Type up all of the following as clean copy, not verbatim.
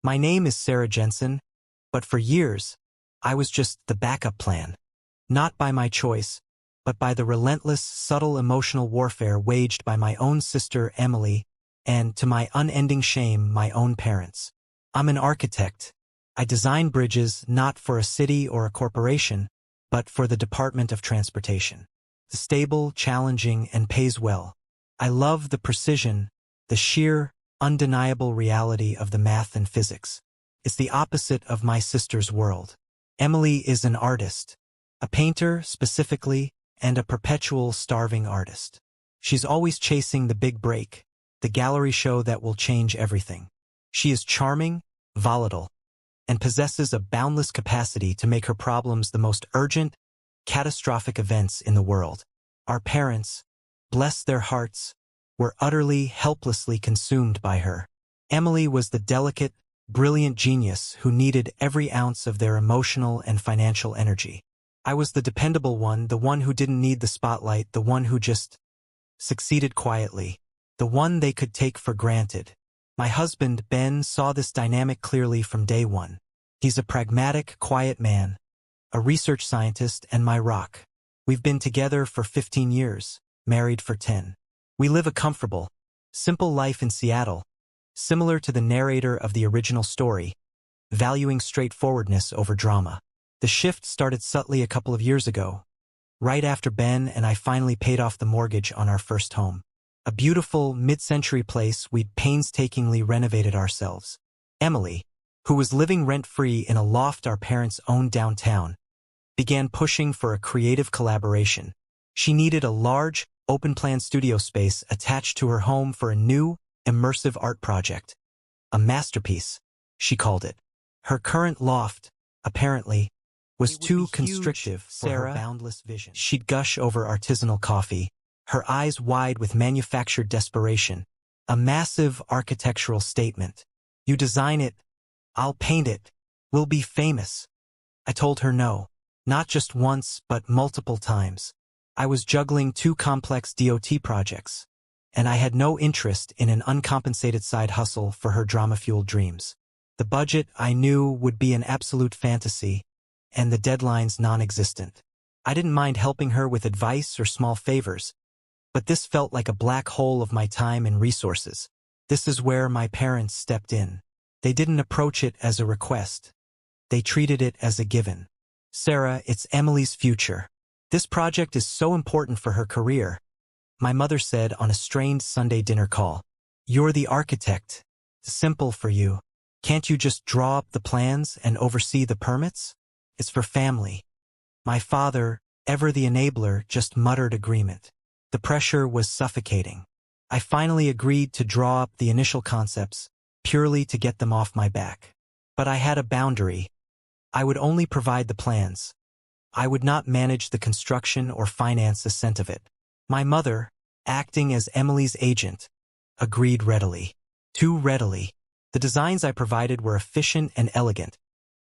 My name is Sarah Jensen, but for years, I was just the backup plan. Not by my choice, but by the relentless, subtle emotional warfare waged by my own sister, Emily, and, to my unending shame, my own parents. I'm an architect. I design bridges not for a city or a corporation, but for the Department of Transportation. The stable, challenging, and pays well. I love the precision, the sheer, undeniable reality of the math and physics. It's the opposite of my sister's world. Emily is an artist, a painter specifically, and a perpetual starving artist. She's always chasing the big break, the gallery show that will change everything. She is charming, volatile, and possesses a boundless capacity to make her problems the most urgent, catastrophic events in the world. Our parents, bless their hearts, were utterly, helplessly consumed by her. Emily was the delicate, brilliant genius who needed every ounce of their emotional and financial energy. I was the dependable one, the one who didn't need the spotlight, the one who just succeeded quietly, the one they could take for granted. My husband, Ben, saw this dynamic clearly from day one. He's a pragmatic, quiet man, a research scientist, and my rock. We've been together for 15 years, married for 10. We live a comfortable, simple life in Seattle, similar to the narrator of the original story, valuing straightforwardness over drama. The shift started subtly a couple of years ago, right after Ben and I finally paid off the mortgage on our first home. A beautiful, mid-century place we'd painstakingly renovated ourselves. Emily, who was living rent-free in a loft our parents owned downtown, began pushing for a creative collaboration. She needed a large, open-plan studio space attached to her home for a new, immersive art project. A masterpiece, she called it. Her current loft, apparently, was too constrictive for her boundless vision. She'd gush over artisanal coffee, her eyes wide with manufactured desperation. A massive architectural statement. You design it, I'll paint it, we'll be famous. I told her no, not just once but multiple times. I was juggling 2 complex DOT projects, and I had no interest in an uncompensated side hustle for her drama-fueled dreams. The budget, I knew, would be an absolute fantasy, and the deadlines non-existent. I didn't mind helping her with advice or small favors, but this felt like a black hole of my time and resources. This is where my parents stepped in. They didn't approach it as a request. They treated it as a given. Sarah, it's Emily's future. This project is so important for her career, my mother said on a strained Sunday dinner call. You're the architect. Simple for you. Can't you just draw up the plans and oversee the permits? It's for family. My father, ever the enabler, just muttered agreement. The pressure was suffocating. I finally agreed to draw up the initial concepts, purely to get them off my back. But I had a boundary. I would only provide the plans. I would not manage the construction or finance a cent of it. My mother, acting as Emily's agent, agreed readily. Too readily. The designs I provided were efficient and elegant,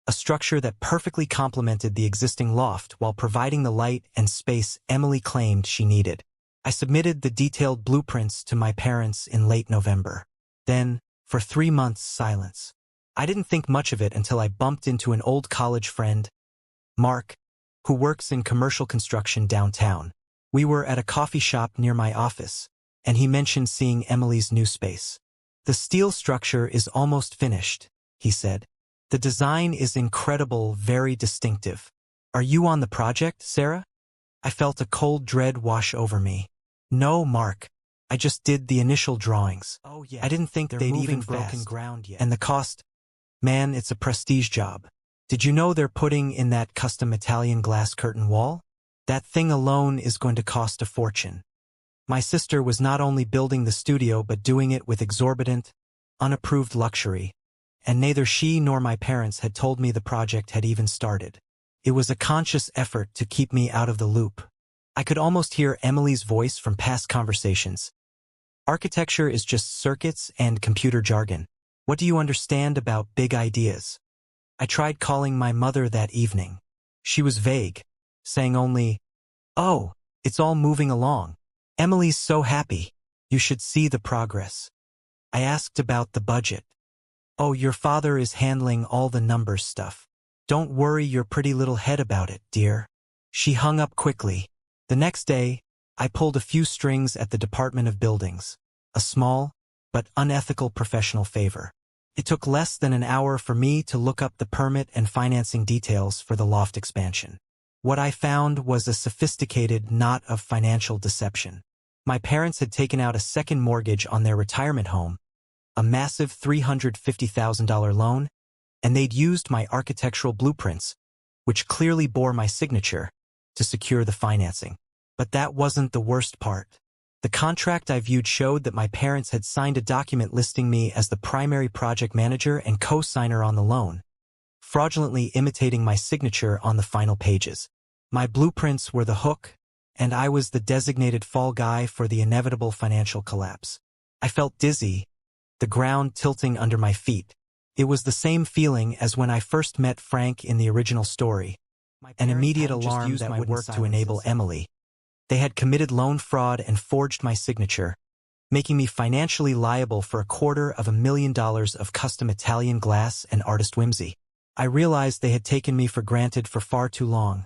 a structure that perfectly complemented the existing loft while providing the light and space Emily claimed she needed. I submitted the detailed blueprints to my parents in late November. Then, for 3 months, silence. I didn't think much of it until I bumped into an old college friend, Mark, who works in commercial construction downtown. We were at a coffee shop near my office, and he mentioned seeing Emily's new space. The steel structure is almost finished, he said. The design is incredible, very distinctive. Are you on the project, Sarah? I felt a cold dread wash over me. No, Mark. I just did the initial drawings. Oh yeah. I didn't think they'd even broken ground yet. And the cost? Man, it's a prestige job. Did you know they're putting in that custom Italian glass curtain wall? That thing alone is going to cost a fortune. My sister was not only building the studio but doing it with exorbitant, unapproved luxury, and neither she nor my parents had told me the project had even started. It was a conscious effort to keep me out of the loop. I could almost hear Emily's voice from past conversations. Architecture is just circuits and computer jargon. What do you understand about big ideas? I tried calling my mother that evening. She was vague, saying only, "Oh, it's all moving along. Emily's so happy. You should see the progress." I asked about the budget. "Oh, your father is handling all the numbers stuff. Don't worry your pretty little head about it, dear." She hung up quickly. The next day, I pulled a few strings at the Department of Buildings, a small but unethical professional favor. It took less than an hour for me to look up the permit and financing details for the loft expansion. What I found was a sophisticated knot of financial deception. My parents had taken out a second mortgage on their retirement home, a massive $350,000 loan, and they'd used my architectural blueprints, which clearly bore my signature, to secure the financing. But that wasn't the worst part. The contract I viewed showed that my parents had signed a document listing me as the primary project manager and co-signer on the loan, fraudulently imitating my signature on the final pages. My blueprints were the hook, and I was the designated fall guy for the inevitable financial collapse. I felt dizzy, the ground tilting under my feet. It was the same feeling as when I first met Frank in the original story, an immediate alarm that would work to enable Emily. They had committed loan fraud and forged my signature, making me financially liable for $250,000 of custom Italian glass and artist whimsy. I realized they had taken me for granted for far too long,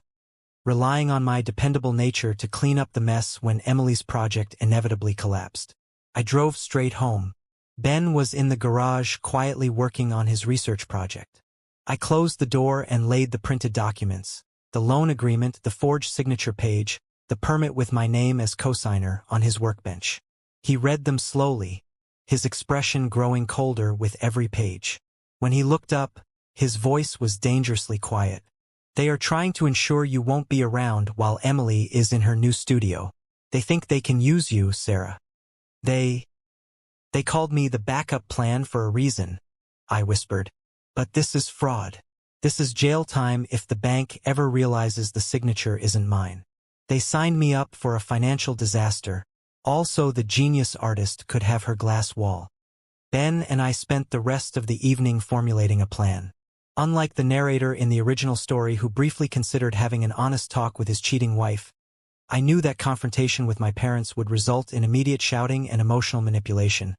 relying on my dependable nature to clean up the mess when Emily's project inevitably collapsed. I drove straight home. Ben was in the garage quietly working on his research project. I closed the door and laid the printed documents, the loan agreement, the forged signature page, the permit with my name as co-signer, on his workbench. He read them slowly, his expression growing colder with every page. When he looked up, his voice was dangerously quiet. "They are trying to ensure you won't be around while Emily is in her new studio. They think they can use you, Sarah. They called me the backup plan for a reason," I whispered. "But this is fraud. This is jail time if the bank ever realizes the signature isn't mine. They signed me up for a financial disaster. Also, the genius artist could have her glass wall." Ben and I spent the rest of the evening formulating a plan. Unlike the narrator in the original story who briefly considered having an honest talk with his cheating wife, I knew that confrontation with my parents would result in immediate shouting and emotional manipulation,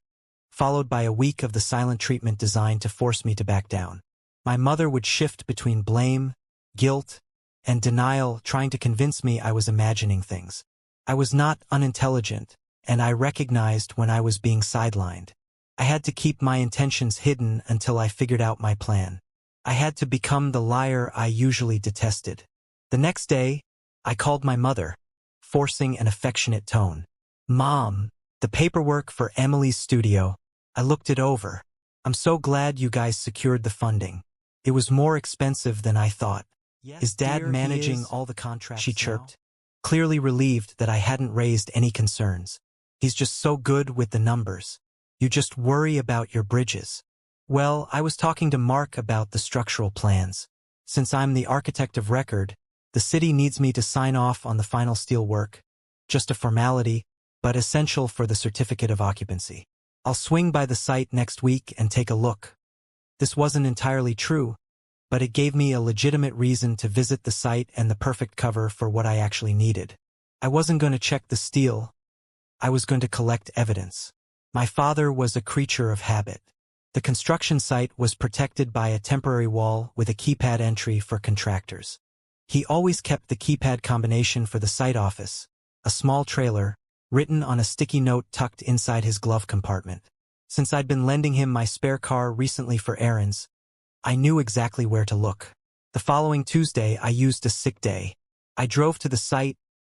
followed by a week of the silent treatment designed to force me to back down. My mother would shift between blame, guilt, and denial, trying to convince me I was imagining things. I was not unintelligent, and I recognized when I was being sidelined. I had to keep my intentions hidden until I figured out my plan. I had to become the liar I usually detested. The next day, I called my mother, forcing an affectionate tone. "Mom, the paperwork for Emily's studio. I looked it over. I'm so glad you guys secured the funding. It was more expensive than I thought." "Yes, is Dad managing all the contracts?" she chirped, clearly relieved that I hadn't raised any concerns. "He's just so good with the numbers. You just worry about your bridges." "Well, I was talking to Mark about the structural plans. Since I'm the architect of record, the city needs me to sign off on the final steel work. Just a formality, but essential for the certificate of occupancy. I'll swing by the site next week and take a look." This wasn't entirely true, but it gave me a legitimate reason to visit the site and the perfect cover for what I actually needed. I wasn't going to check the steel. I was going to collect evidence. My father was a creature of habit. The construction site was protected by a temporary wall with a keypad entry for contractors. He always kept the keypad combination for the site office, a small trailer, written on a sticky note tucked inside his glove compartment. Since I'd been lending him my spare car recently for errands, I knew exactly where to look. The following Tuesday, I used a sick day. I drove to the site,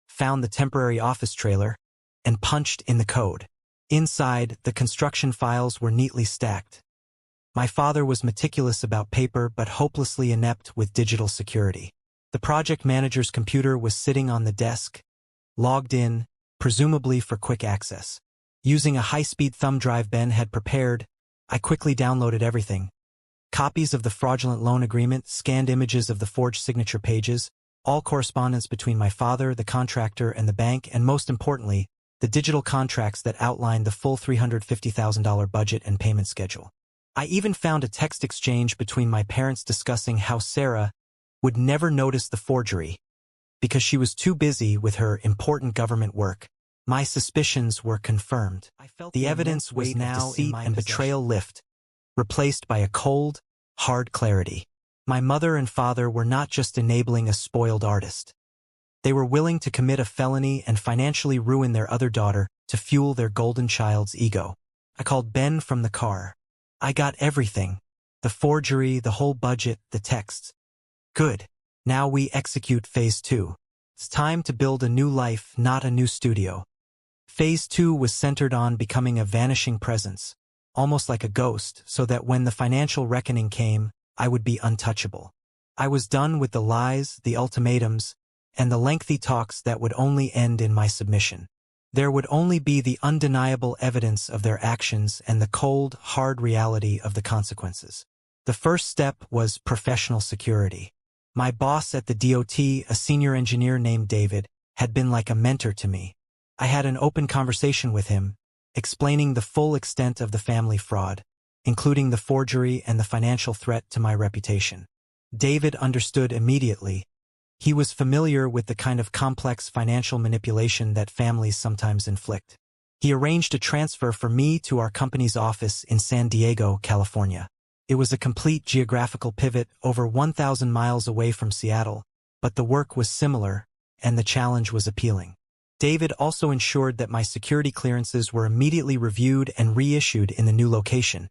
found the temporary office trailer, and punched in the code. Inside, the construction files were neatly stacked. My father was meticulous about paper but hopelessly inept with digital security. The project manager's computer was sitting on the desk, logged in, presumably for quick access. Using a high-speed thumb drive Ben had prepared, I quickly downloaded everything. Copies of the fraudulent loan agreement, scanned images of the forged signature pages, all correspondence between my father, the contractor, and the bank, and most importantly, the digital contracts that outlined the full $350,000 budget and payment schedule. I even found a text exchange between my parents discussing how Sarah would never notice the forgery because she was too busy with her important government work. My suspicions were confirmed. The evidence was now deceit and betrayal lift, replaced by a cold, hard clarity. My mother and father were not just enabling a spoiled artist. They were willing to commit a felony and financially ruin their other daughter to fuel their golden child's ego. I called Ben from the car. I got everything. The forgery, the whole budget, the texts. Good. Now we execute Phase 2. It's time to build a new life, not a new studio. Phase 2 was centered on becoming a vanishing presence, almost like a ghost, so that when the financial reckoning came, I would be untouchable. I was done with the lies, the ultimatums, and the lengthy talks that would only end in my submission. There would only be the undeniable evidence of their actions and the cold, hard reality of the consequences. The first step was professional security. My boss at the DOT, a senior engineer named David, had been like a mentor to me. I had an open conversation with him, explaining the full extent of the family fraud, including the forgery and the financial threat to my reputation. David understood immediately. He was familiar with the kind of complex financial manipulation that families sometimes inflict. He arranged a transfer for me to our company's office in San Diego, California. It was a complete geographical pivot over 1,000 miles away from Seattle, but the work was similar, and the challenge was appealing. David also ensured that my security clearances were immediately reviewed and reissued in the new location,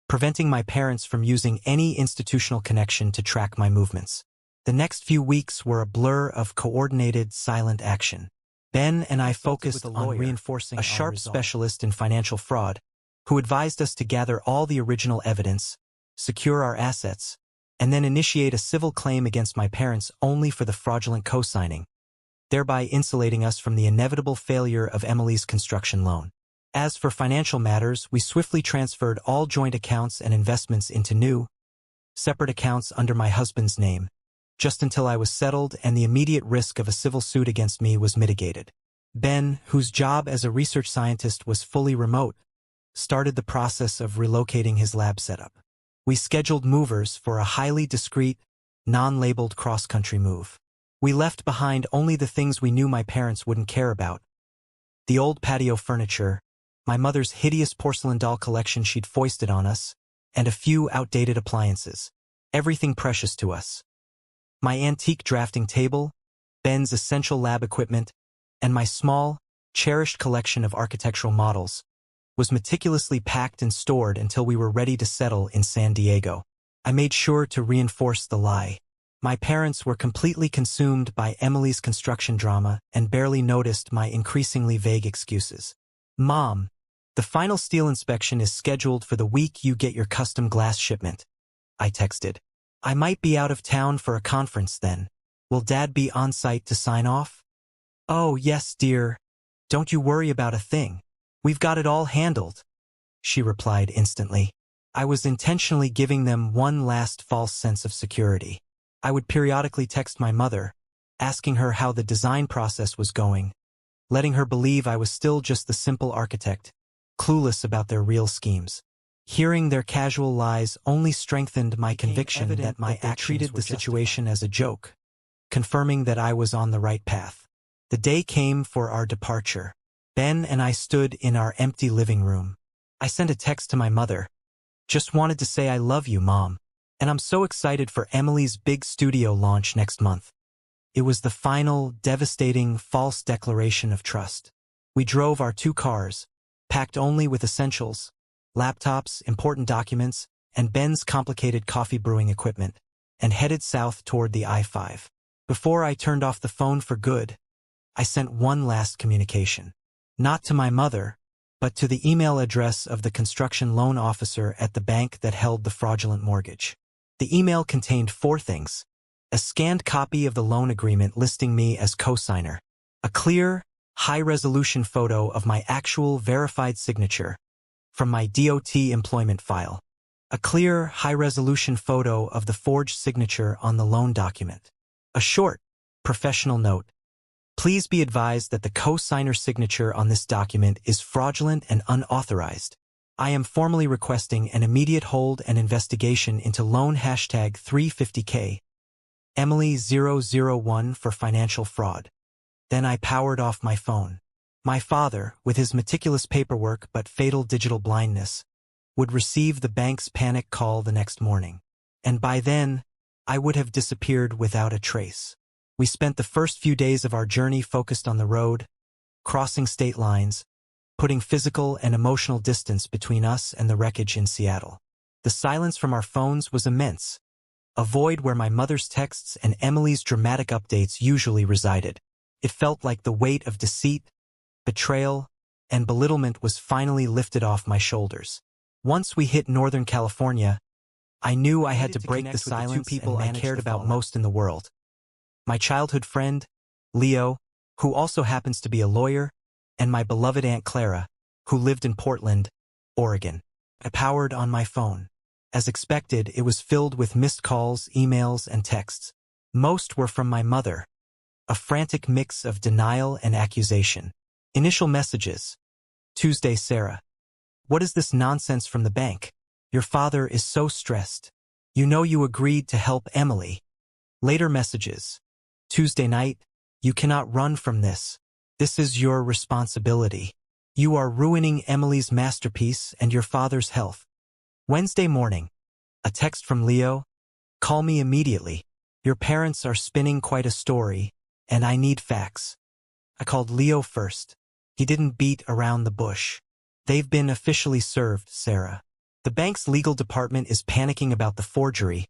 preventing my parents from using any institutional connection to track my movements. The next few weeks were a blur of coordinated, silent action. Ben and I focused on reinforcing a sharp specialist in financial fraud, who advised us to gather all the original evidence, secure our assets, and then initiate a civil claim against my parents only for the fraudulent co-signing, thereby insulating us from the inevitable failure of Emily's construction loan. As for financial matters, we swiftly transferred all joint accounts and investments into new, separate accounts under my husband's name, just until I was settled and the immediate risk of a civil suit against me was mitigated. Ben, whose job as a research scientist was fully remote, started the process of relocating his lab setup. We scheduled movers for a highly discreet, non-labeled cross-country move. We left behind only the things we knew my parents wouldn't care about. The old patio furniture, my mother's hideous porcelain doll collection she'd foisted on us, and a few outdated appliances. Everything precious to us. My antique drafting table, Ben's essential lab equipment, and my small, cherished collection of architectural models was meticulously packed and stored until we were ready to settle in San Diego. I made sure to reinforce the lie. My parents were completely consumed by Emily's construction drama and barely noticed my increasingly vague excuses. Mom, the final steel inspection is scheduled for the week you get your custom glass shipment, I texted. I might be out of town for a conference then. Will Dad be on site to sign off? Oh, yes, dear. Don't you worry about a thing. We've got it all handled, she replied instantly. I was intentionally giving them one last false sense of security. I would periodically text my mother, asking her how the design process was going, letting her believe I was still just the simple architect, clueless about their real schemes. Hearing their casual lies only strengthened my conviction that my actions treated the situation as a joke, confirming that I was on the right path. The day came for our departure. Ben and I stood in our empty living room. I sent a text to my mother. Just wanted to say I love you, Mom, and I'm so excited for Emily's big studio launch next month. It was the final, devastating, false declaration of trust. We drove our 2 cars, packed only with essentials, laptops, important documents, and Ben's complicated coffee brewing equipment, and headed south toward the I-5. Before I turned off the phone for good, I sent one last communication. Not to my mother, but to the email address of the construction loan officer at the bank that held the fraudulent mortgage. The email contained 4 things: a scanned copy of the loan agreement listing me as co-signer, a clear, high-resolution photo of my actual verified signature from my DOT employment file, a clear, high-resolution photo of the forged signature on the loan document, a short, professional note. Please be advised that the co-signer signature on this document is fraudulent and unauthorized. I am formally requesting an immediate hold and investigation into loan #350K, Emily001 for financial fraud. Then I powered off my phone. My father, with his meticulous paperwork but fatal digital blindness, would receive the bank's panic call the next morning. And by then, I would have disappeared without a trace. We spent the first few days of our journey focused on the road, crossing state lines, putting physical and emotional distance between us and the wreckage in Seattle. The silence from our phones was immense, a void where my mother's texts and Emily's dramatic updates usually resided. It felt like the weight of deceit, betrayal, and belittlement was finally lifted off my shoulders. Once we hit Northern California, I knew I had to break the silence with the two people I cared about most in the world. My childhood friend, Leo, who also happens to be a lawyer, and my beloved Aunt Clara, who lived in Portland, Oregon. I powered on my phone. As expected, it was filled with missed calls, emails, and texts. Most were from my mother, a frantic mix of denial and accusation. Initial messages. Tuesday, Sarah. What is this nonsense from the bank? Your father is so stressed. You know you agreed to help Emily. Later messages. Tuesday night. You cannot run from this. This is your responsibility. You are ruining Emily's masterpiece and your father's health. Wednesday morning. A text from Leo. Call me immediately. Your parents are spinning quite a story, and I need facts. I called Leo first. He didn't beat around the bush. They've been officially served, Sarah. The bank's legal department is panicking about the forgery,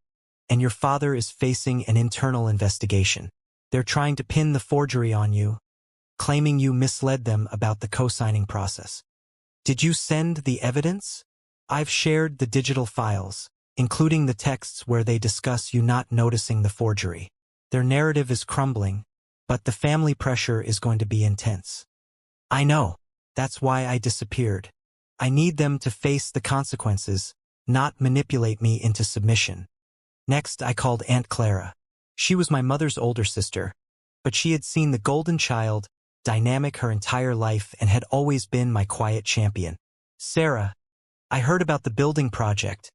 and your father is facing an internal investigation. They're trying to pin the forgery on you, claiming you misled them about the co-signing process. Did you send the evidence? I've shared the digital files, including the texts where they discuss you not noticing the forgery. Their narrative is crumbling, but the family pressure is going to be intense. I know. That's why I disappeared. I need them to face the consequences, not manipulate me into submission. Next, I called Aunt Clara. She was my mother's older sister, but she had seen the golden child, dynamic her entire life, and had always been my quiet champion. Sarah, I heard about the building project,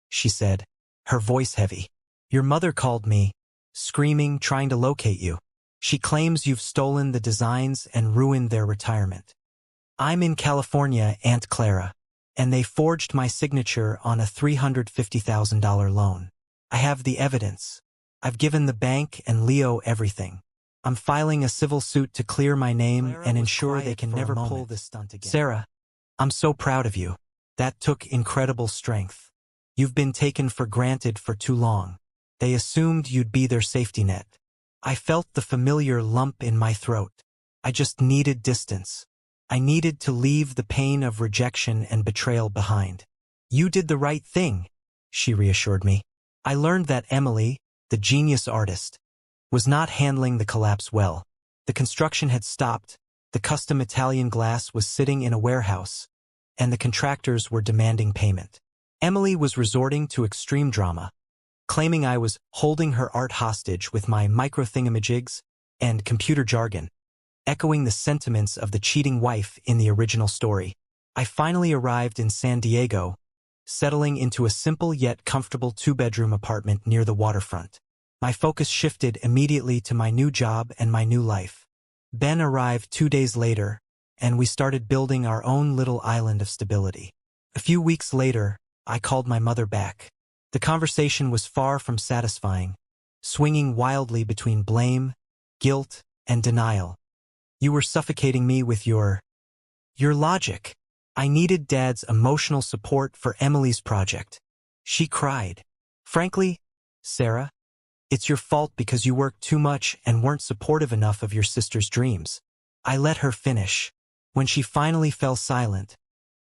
she said, her voice heavy. Your mother called me, screaming, trying to locate you. She claims you've stolen the designs and ruined their retirement. I'm in California, Aunt Clara, and they forged my signature on a $350,000 loan. I have the evidence. I've given the bank and Leo everything. I'm filing a civil suit to clear my name and ensure they can never pull this stunt again. Sarah, I'm so proud of you. That took incredible strength. You've been taken for granted for too long. They assumed you'd be their safety net. I felt the familiar lump in my throat. I just needed distance. I needed to leave the pain of rejection and betrayal behind. You did the right thing, she reassured me. I learned that Emily, the genius artist, was not handling the collapse well. The construction had stopped, the custom Italian glass was sitting in a warehouse, and the contractors were demanding payment. Emily was resorting to extreme drama, claiming I was holding her art hostage with my micro-thingamajigs and computer jargon, echoing the sentiments of the cheating wife in the original story. I finally arrived in San Diego, settling into a simple yet comfortable two-bedroom apartment near the waterfront. My focus shifted immediately to my new job and my new life. Ben arrived 2 days later, and we started building our own little island of stability. A few weeks later, I called my mother back. The conversation was far from satisfying, swinging wildly between blame, guilt, and denial. You were suffocating me with your logic. I needed Dad's emotional support for Emily's project. She cried. Frankly, Sarah, it's your fault because you worked too much and weren't supportive enough of your sister's dreams. I let her finish. When she finally fell silent,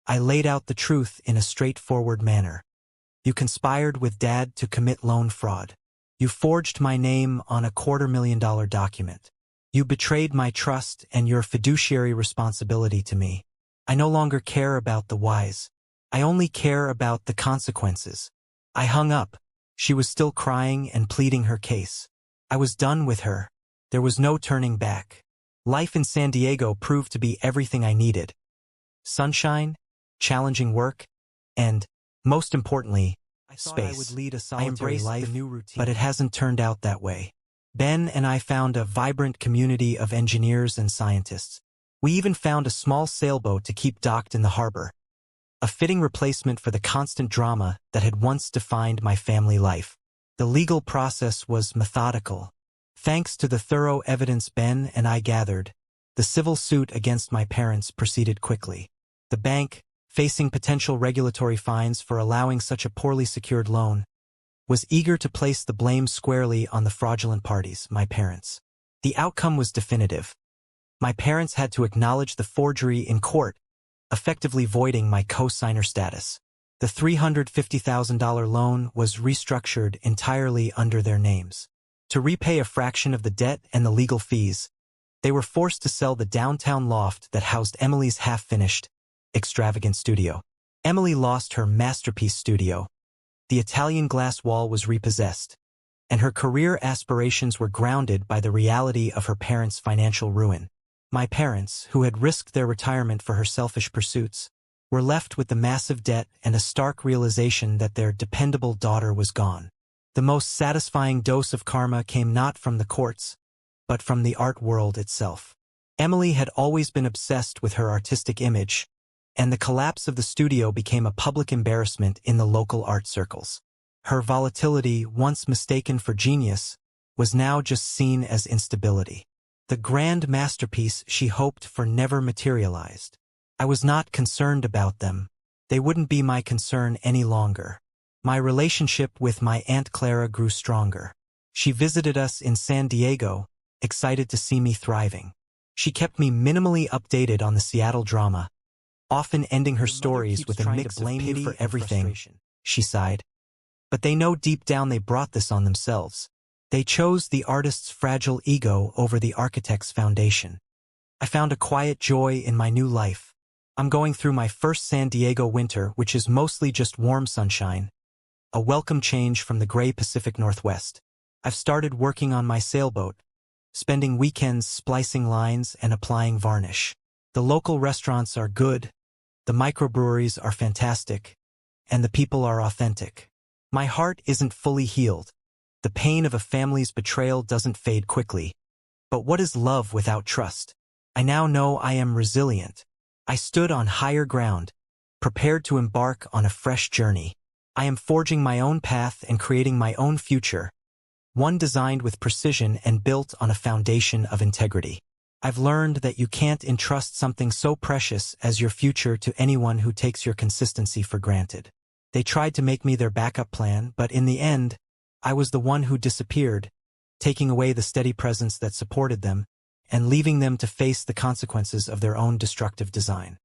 I laid out the truth in a straightforward manner. You conspired with Dad to commit loan fraud. You forged my name on a $250,000 document. You betrayed my trust and your fiduciary responsibility to me. I no longer care about the whys. I only care about the consequences. I hung up. She was still crying and pleading her case. I was done with her. There was no turning back. Life in San Diego proved to be everything I needed. Sunshine, challenging work, and, most importantly, space. I embraced the new routine, but it hasn't turned out that way. Ben and I found a vibrant community of engineers and scientists. We even found a small sailboat to keep docked in the harbor. a fitting replacement for the constant drama that had once defined my family life. The legal process was methodical. Thanks to the thorough evidence Ben and I gathered, the civil suit against my parents proceeded quickly. The bank, facing potential regulatory fines for allowing such a poorly secured loan, was eager to place the blame squarely on the fraudulent parties, my parents. The outcome was definitive. My parents had to acknowledge the forgery in court, effectively voiding my co-signer status. The $350,000 loan was restructured entirely under their names. To repay a fraction of the debt and the legal fees, they were forced to sell the downtown loft that housed Emily's half-finished, extravagant studio. Emily lost her masterpiece studio. The Italian glass wall was repossessed, and her career aspirations were grounded by the reality of her parents' financial ruin. My parents, who had risked their retirement for her selfish pursuits, were left with the massive debt and a stark realization that their dependable daughter was gone. The most satisfying dose of karma came not from the courts, but from the art world itself. Emily had always been obsessed with her artistic image, and the collapse of the studio became a public embarrassment in the local art circles. Her volatility, once mistaken for genius, was now just seen as instability. The grand masterpiece she hoped for never materialized. I was not concerned about them. They wouldn't be my concern any longer. My relationship with my Aunt Clara grew stronger. She visited us in San Diego, excited to see me thriving. She kept me minimally updated on the Seattle drama, often ending her stories with a mix of pity for everything, she sighed. But they know deep down they brought this on themselves. They chose the artist's fragile ego over the architect's foundation. I found a quiet joy in my new life. I'm going through my first San Diego winter, which is mostly just warm sunshine, a welcome change from the gray Pacific Northwest. I've started working on my sailboat, spending weekends splicing lines and applying varnish. The local restaurants are good, the microbreweries are fantastic, and the people are authentic. My heart isn't fully healed. The pain of a family's betrayal doesn't fade quickly. But what is love without trust? I now know I am resilient. I stood on higher ground, prepared to embark on a fresh journey. I am forging my own path and creating my own future, one designed with precision and built on a foundation of integrity. I've learned that you can't entrust something so precious as your future to anyone who takes your consistency for granted. They tried to make me their backup plan, but in the end, I was the one who disappeared, taking away the steady presence that supported them and leaving them to face the consequences of their own destructive design.